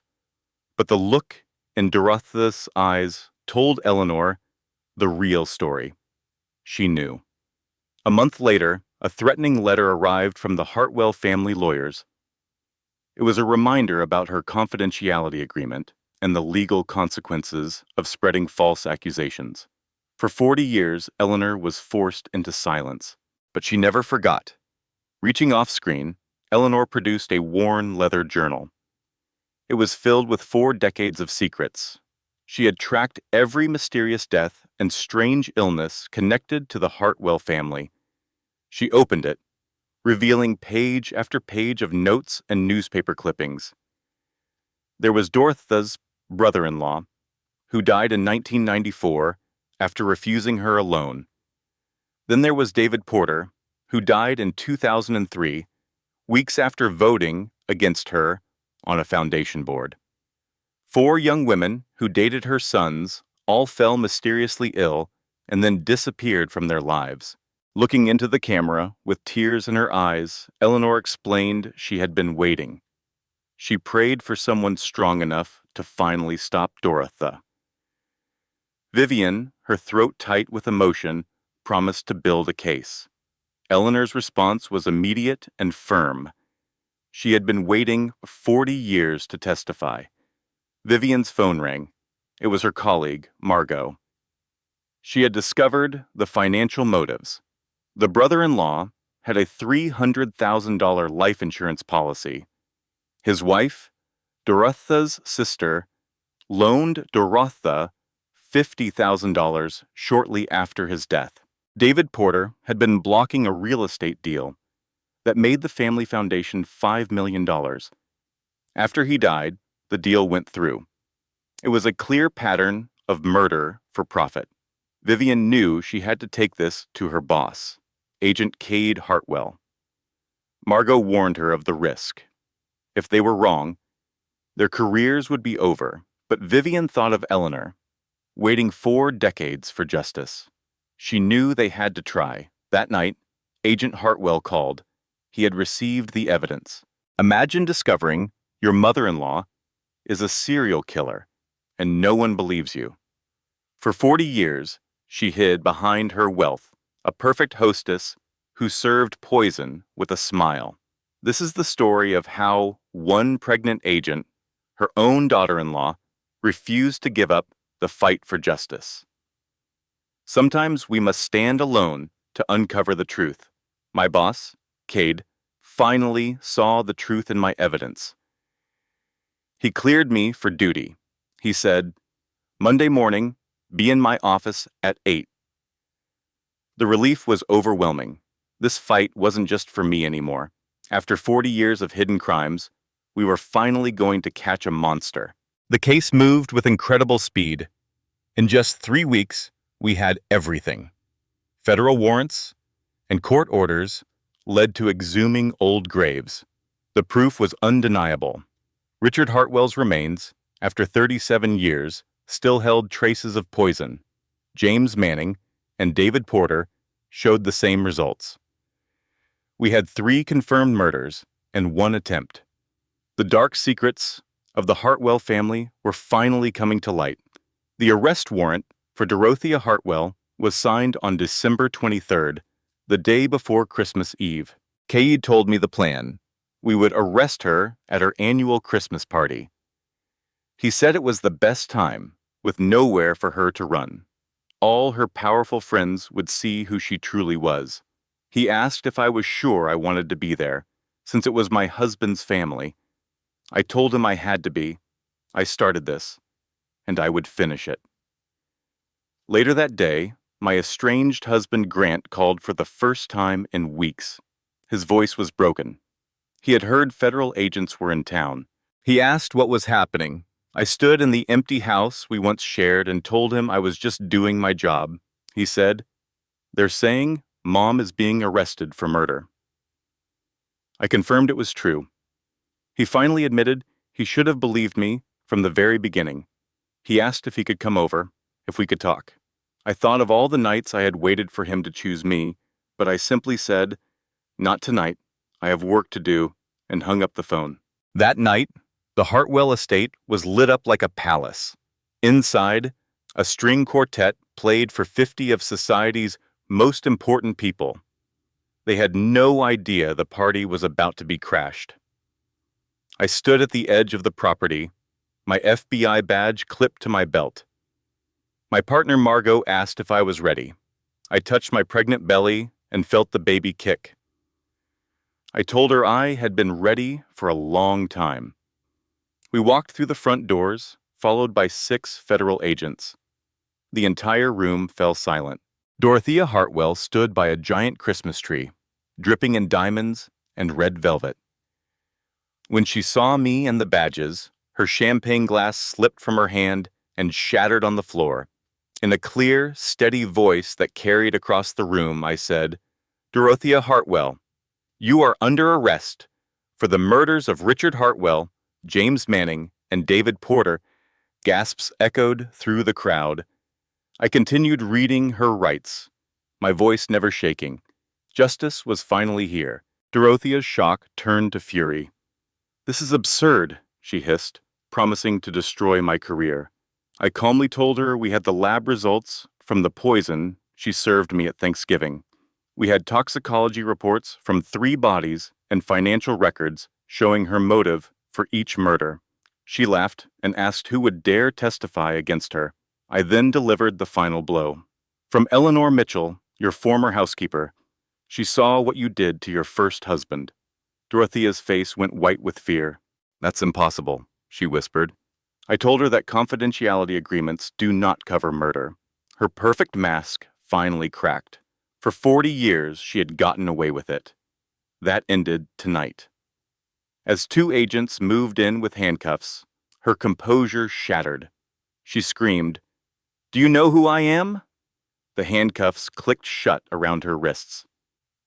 But the look in Dorotha's eyes told Eleanor the real story. She knew. A month later, a threatening letter arrived from the Hartwell family lawyers. It was a reminder about her confidentiality agreement and the legal consequences of spreading false accusations. For 40 years, Eleanor was forced into silence, but she never forgot. Reaching off-screen, Eleanor produced a worn leather journal. It was filled with 4 decades of secrets. She had tracked every mysterious death and strange illness connected to the Hartwell family. She opened it, revealing page after page of notes and newspaper clippings. There was Dorotha's brother-in-law, who died in 1994 after refusing her a loan. Then there was David Porter, who died in 2003, weeks after voting against her on a foundation board. 4 young women who dated her sons all fell mysteriously ill and then disappeared from their lives. Looking into the camera with tears in her eyes, Eleanor explained she had been waiting. She prayed for someone strong enough to finally stop Dorotha. Vivian, her throat tight with emotion, promised to build a case. Eleanor's response was immediate and firm. She had been waiting 40 years to testify. Vivian's phone rang. It was her colleague, Margot. She had discovered the financial motives. The brother-in-law had a $300,000 life insurance policy. His wife, Dorotha's sister, loaned Dorotha $50,000 shortly after his death. David Porter had been blocking a real estate deal that made the family foundation $5 million. After he died, the deal went through. It was a clear pattern of murder for profit. Vivian knew she had to take this to her boss, Agent Cade Hartwell. Margot warned her of the risk. If they were wrong, their careers would be over. But Vivian thought of Eleanor, waiting 4 decades for justice. She knew they had to try. That night, Agent Hartwell called. He had received the evidence. Imagine discovering your mother-in-law is a serial killer, and no one believes you. For 40 years, she hid behind her wealth, a perfect hostess who served poison with a smile. This is the story of how one pregnant agent, her own daughter-in-law, refused to give up the fight for justice. Sometimes we must stand alone to uncover the truth. My boss, Cade, finally saw the truth in my evidence. He cleared me for duty. He said, "Monday morning, be in my office at 8." The relief was overwhelming. This fight wasn't just for me anymore. After 40 years of hidden crimes, we were finally going to catch a monster. The case moved with incredible speed. In just 3 weeks, we had everything. Federal warrants and court orders led to exhuming old graves. The proof was undeniable. Richard Hartwell's remains, after 37 years, still held traces of poison. James Manning and David Porter showed the same results. We had 3 confirmed murders and 1 attempt. The dark secrets of the Hartwell family were finally coming to light. The arrest warrant for Dorothea Hartwell was signed on December 23rd, the day before Christmas Eve. Cade told me the plan. We would arrest her at her annual Christmas party. He said it was the best time, with nowhere for her to run. All her powerful friends would see who she truly was. He asked if I was sure I wanted to be there, since it was my husband's family. I told him I had to be. I started this, and I would finish it. Later that day, my estranged husband Grant called for the first time in weeks. His voice was broken. He had heard federal agents were in town. He asked what was happening. I stood in the empty house we once shared and told him I was just doing my job. He said, "They're saying Mom is being arrested for murder." I confirmed it was true. He finally admitted he should have believed me from the very beginning. He asked if he could come over, if we could talk. I thought of all the nights I had waited for him to choose me, but I simply said, "Not tonight. I have work to do," and hung up the phone. That night, the Hartwell estate was lit up like a palace. Inside, a string quartet played for 50 of society's most important people. They had no idea the party was about to be crashed. I stood at the edge of the property, my FBI badge clipped to my belt. My partner Margot asked if I was ready. I touched my pregnant belly and felt the baby kick. I told her I had been ready for a long time. We walked through the front doors, followed by 6 federal agents. The entire room fell silent. Dorothea Hartwell stood by a giant Christmas tree, dripping in diamonds and red velvet. When she saw me and the badges, her champagne glass slipped from her hand and shattered on the floor. In a clear, steady voice that carried across the room, I said, "Dorothea Hartwell, you are under arrest for the murders of Richard Hartwell, James Manning, and David Porter." Gasps echoed through the crowd. I continued reading her rights, my voice never shaking. Justice was finally here. Dorothea's shock turned to fury. "This is absurd," she hissed, promising to destroy my career. I calmly told her we had the lab results from the poison she served me at Thanksgiving. We had toxicology reports from 3 bodies and financial records showing her motive for each murder. She laughed and asked who would dare testify against her. I then delivered the final blow. "From Eleanor Mitchell, your former housekeeper. She saw what you did to your first husband." Dorothea's face went white with fear. "That's impossible," she whispered. I told her that confidentiality agreements do not cover murder. Her perfect mask finally cracked. For 40 years, she had gotten away with it. That ended tonight. As 2 agents moved in with handcuffs, her composure shattered. She screamed, "Do you know who I am?" The handcuffs clicked shut around her wrists.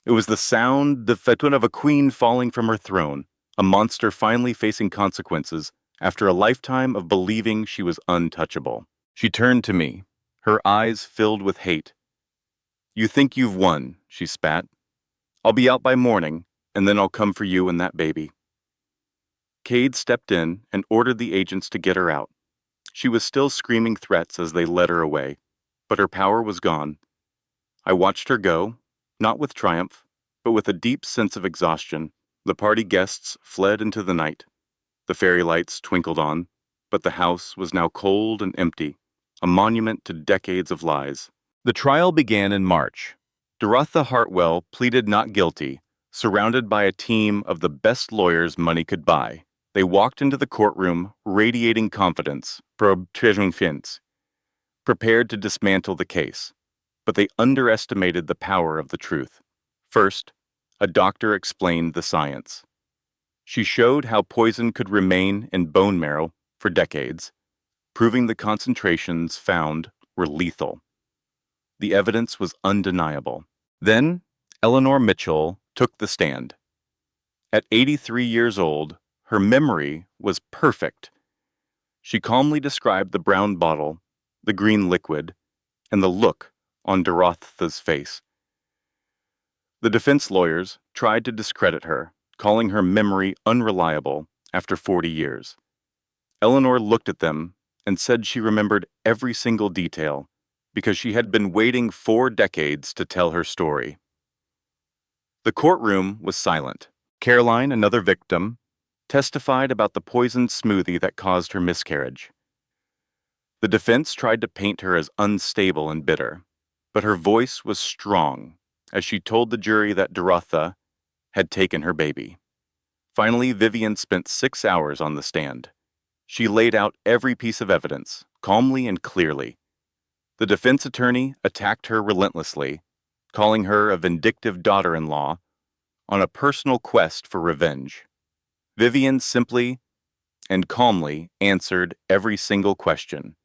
It was the sound of a queen falling from her throne, a monster finally facing consequences after a lifetime of believing she was untouchable. She turned to me, her eyes filled with hate. "You think you've won," she spat. "I'll be out by morning, and then I'll come for you and that baby." Cade stepped in and ordered the agents to get her out. She was still screaming threats as they led her away, but her power was gone. I watched her go, not with triumph, but with a deep sense of exhaustion. The party guests fled into the night. The fairy lights twinkled on, but the house was now cold and empty, a monument to decades of lies. The trial began in March. Dorotha Hartwell pleaded not guilty, surrounded by a team of the best lawyers money could buy. They walked into the courtroom radiating confidence, prepared to dismantle the case. But they underestimated the power of the truth. First, a doctor explained the science. She showed how poison could remain in bone marrow for decades, proving the concentrations found were lethal. The evidence was undeniable. Then, Eleanor Mitchell took the stand. At 83 years old, her memory was perfect. She calmly described the brown bottle, the green liquid, and the look on Dorotha's face. The defense lawyers tried to discredit her, calling her memory unreliable after 40 years. Eleanor looked at them and said she remembered every single detail because she had been waiting 4 decades to tell her story. The courtroom was silent. Caroline, another victim, testified about the poisoned smoothie that caused her miscarriage. The defense tried to paint her as unstable and bitter, but her voice was strong as she told the jury that Dorotha had taken her baby. Finally, Vivian spent 6 hours on the stand. She laid out every piece of evidence, calmly and clearly. The defense attorney attacked her relentlessly, calling her a vindictive daughter-in-law on a personal quest for revenge. Vivian simply and calmly answered every single question,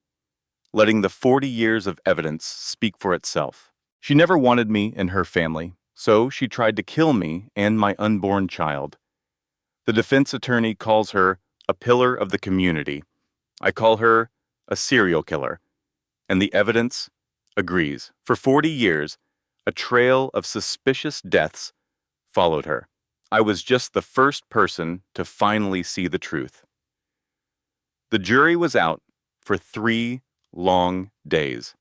letting the 40 years of evidence speak for itself. She never wanted me in her family, so she tried to kill me and my unborn child. The defense attorney calls her a pillar of the community. I call her a serial killer. And the evidence agrees. For 40 years, a trail of suspicious deaths followed her. I was just the first person to finally see the truth. The jury was out for 3 long days.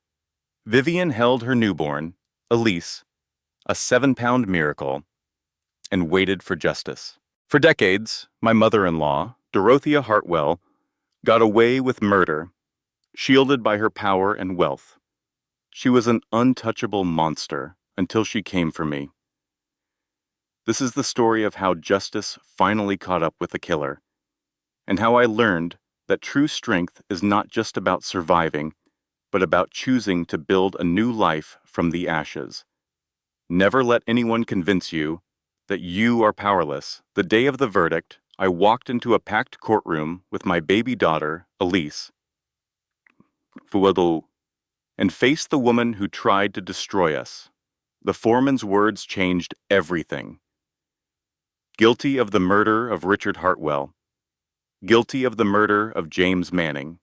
Vivian held her newborn, Elise, a 7-pound miracle, and waited for justice. For decades, my mother-in-law, Dorothea Hartwell, got away with murder, shielded by her power and wealth. She was an untouchable monster until she came for me. This is the story of how justice finally caught up with the killer, and how I learned that true strength is not just about surviving, but about choosing to build a new life from the ashes. Never let anyone convince you that you are powerless. The day of the verdict, I walked into a packed courtroom with my baby daughter, Elise, and faced the woman who tried to destroy us. The foreman's words changed everything. Guilty of the murder of Richard Hartwell. Guilty of the murder of James Manning.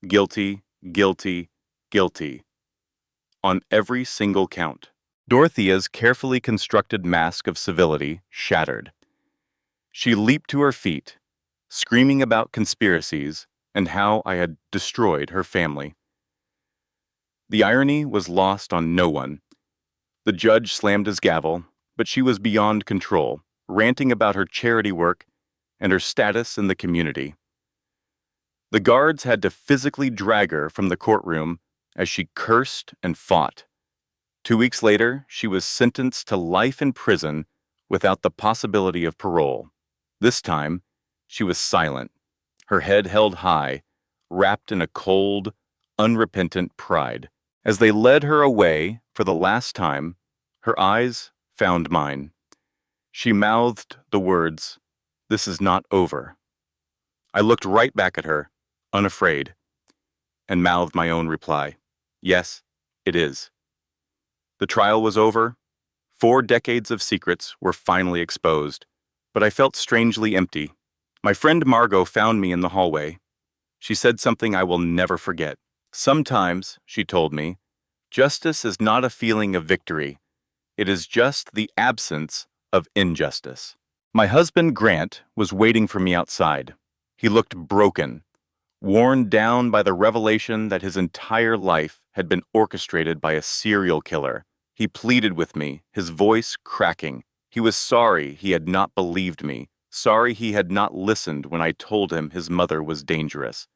Guilty, guilty, guilty. On every single count. Dorothea's carefully constructed mask of civility shattered. She leaped to her feet, screaming about conspiracies and how I had destroyed her family. The irony was lost on no one. The judge slammed his gavel, but she was beyond control, ranting about her charity work and her status in the community. The guards had to physically drag her from the courtroom as she cursed and fought. 2 weeks later, she was sentenced to life in prison without the possibility of parole. This time, she was silent, her head held high, wrapped in a cold, unrepentant pride. As they led her away for the last time, her eyes found mine. She mouthed the words, "This is not over." I looked right back at her, unafraid, and mouthed my own reply, "Yes, it is." The trial was over. 4 decades of secrets were finally exposed, but I felt strangely empty. My friend Margot found me in the hallway. She said something I will never forget. Sometimes, she told me, justice is not a feeling of victory. It is just the absence of injustice. My husband, Grant, was waiting for me outside. He looked broken, worn down by the revelation that his entire life had been orchestrated by a serial killer. He pleaded with me, his voice cracking. He was sorry he had not believed me, sorry he had not listened when I told him his mother was dangerous.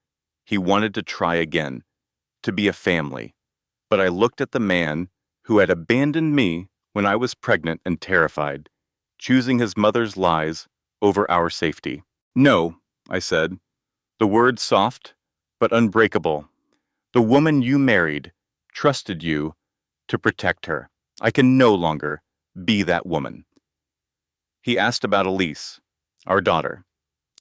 He wanted to try again, to be a family. But I looked at the man who had abandoned me when I was pregnant and terrified, choosing his mother's lies over our safety. No, I said, the word soft but unbreakable. The woman you married trusted you to protect her. I can no longer be that woman. He asked about Elise, our daughter.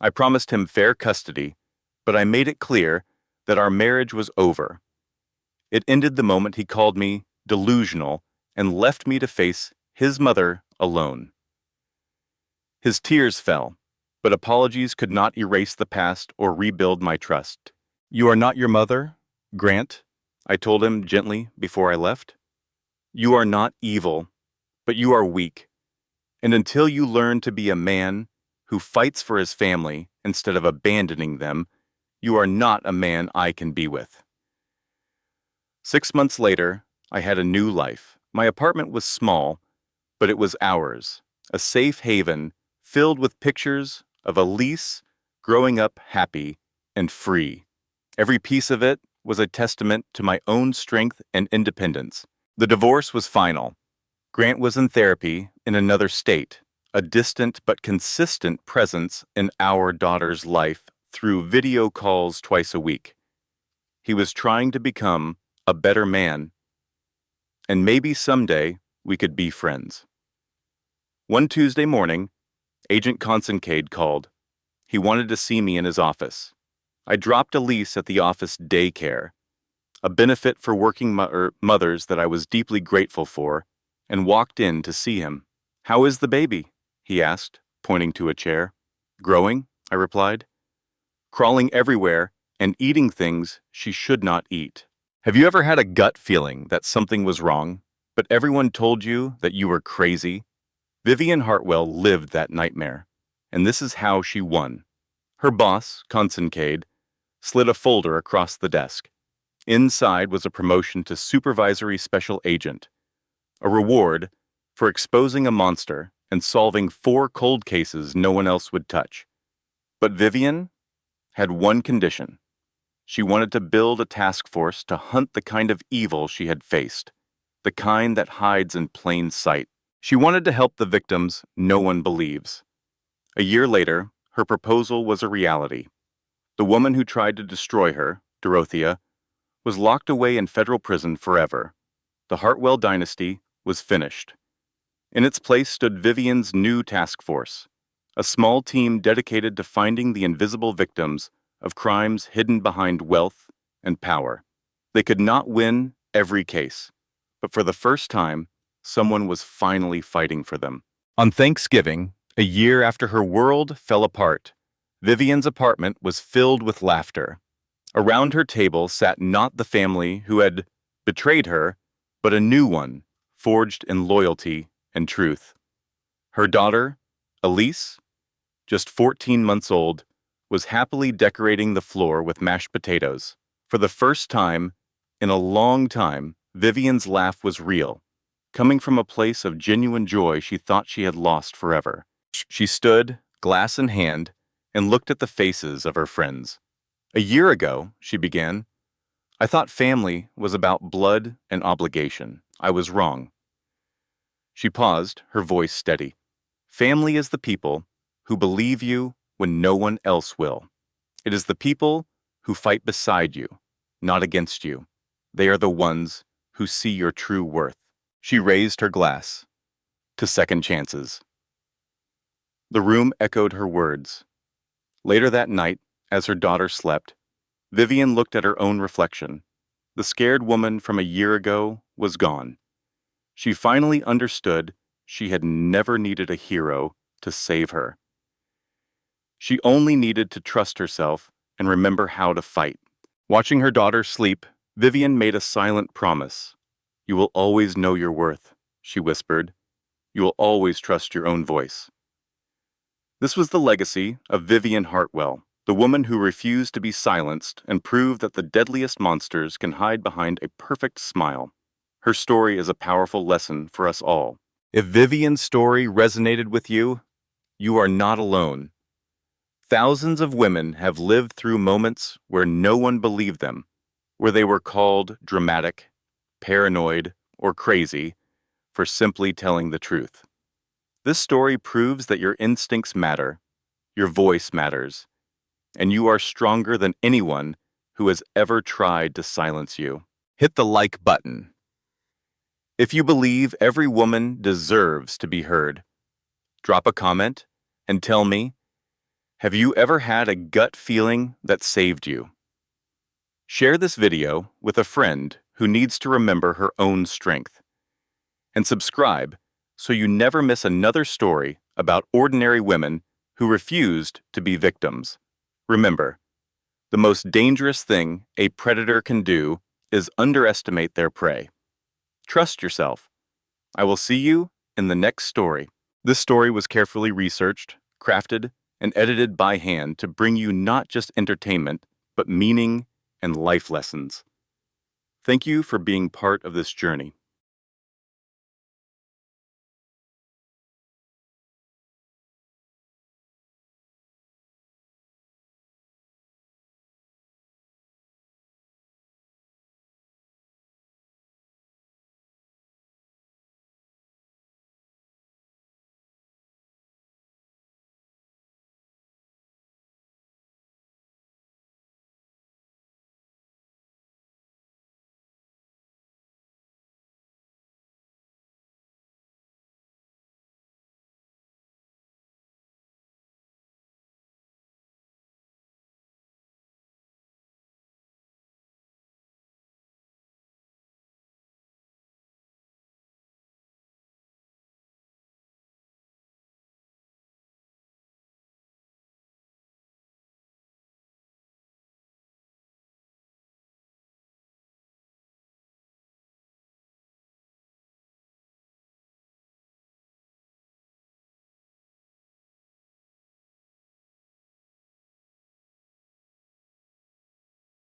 I promised him fair custody, but I made it clear that our marriage was over. It ended the moment he called me delusional and left me to face his mother alone. His tears fell, but apologies could not erase the past or rebuild my trust. You are not your mother, Grant, I told him gently before I left. You are not evil, but you are weak. And until you learn to be a man who fights for his family instead of abandoning them, you are not a man I can be with. 6 months later, I had a new life. My apartment was small, but it was ours, a safe haven filled with pictures of Elise growing up happy and free. Every piece of it was a testament to my own strength and independence. The divorce was final. Grant was in therapy in another state, a distant but consistent presence in our daughter's life through video calls twice a week. He was trying to become a better man, and maybe someday we could be friends. One Tuesday morning, Agent Consincade called. He wanted to see me in his office. I dropped Elise at the office daycare, a benefit for working mothers that I was deeply grateful for, and walked in to see him. How is the baby? He asked, pointing to a chair. Growing, I replied. Crawling everywhere and eating things she should not eat. Have you ever had a gut feeling that something was wrong, but everyone told you that you were crazy? Vivian Hartwell lived that nightmare, and this is how she won. Her boss, Consincade, slid a folder across the desk. Inside was a promotion to supervisory special agent, a reward for exposing a monster and solving 4 cold cases no one else would touch. But Vivian had one condition. She wanted to build a task force to hunt the kind of evil she had faced, the kind that hides in plain sight. She wanted to help the victims no one believes. A year later, her proposal was a reality. The woman who tried to destroy her, Dorothea, was locked away in federal prison forever. The Hartwell dynasty was finished. In its place stood Vivian's new task force, a small team dedicated to finding the invisible victims of crimes hidden behind wealth and power. They could not win every case, but for the first time, someone was finally fighting for them. On Thanksgiving, a year after her world fell apart, Vivian's apartment was filled with laughter. Around her table sat not the family who had betrayed her, but a new one, forged in loyalty and truth. Her daughter, Elise, just 14 months old, was happily decorating the floor with mashed potatoes. For the first time in a long time, Vivian's laugh was real, coming from a place of genuine joy she thought she had lost forever. She stood, glass in hand, and looked at the faces of her friends. A year ago, she began, I thought family was about blood and obligation. I was wrong. She paused, her voice steady. Family is the people who believe you when no one else will. It is the people who fight beside you, not against you. They are the ones who see your true worth. She raised her glass to second chances. The room echoed her words. Later that night, as her daughter slept, Vivian looked at her own reflection. The scared woman from a year ago was gone. She finally understood she had never needed a hero to save her. She only needed to trust herself and remember how to fight. Watching her daughter sleep, Vivian made a silent promise. You will always know your worth, she whispered. You will always trust your own voice. This was the legacy of Vivian Hartwell, the woman who refused to be silenced and proved that the deadliest monsters can hide behind a perfect smile. Her story is a powerful lesson for us all. If Vivian's story resonated with you, you are not alone. Thousands of women have lived through moments where no one believed them, where they were called dramatic, paranoid, or crazy for simply telling the truth. This story proves that your instincts matter, your voice matters, and you are stronger than anyone who has ever tried to silence you. Hit the like button. If you believe every woman deserves to be heard, drop a comment and tell me, have you ever had a gut feeling that saved you? Share this video with a friend who needs to remember her own strength. And subscribe so you never miss another story about ordinary women who refused to be victims. Remember, the most dangerous thing a predator can do is underestimate their prey. Trust yourself. I will see you in the next story. This story was carefully researched, crafted, and edited by hand to bring you not just entertainment, but meaning and life lessons. Thank you for being part of this journey.